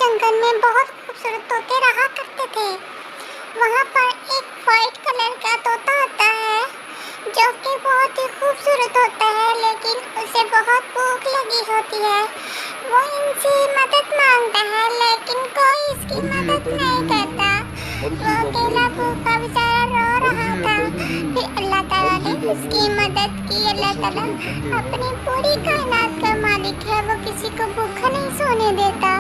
जंगल में बहुत खूबसूरत तोते रहा करते थे। वहाँ पर एक वाइट कलर का तोता आता है जो कि बहुत ही खूबसूरत होता है, लेकिन उसे बहुत भूख लगी होती है। वो इनसे मदद मांगता है लेकिन कोई इसकी मदद नहीं करता। वो अकेला भूखा बेचारा रो रहा था। फिर अल्लाह ताला ने उसकी मदद की। अल्लाह ताला अपनी पूरी कायनात का मालिक है, वो किसी को भूखा नहीं सोने देता।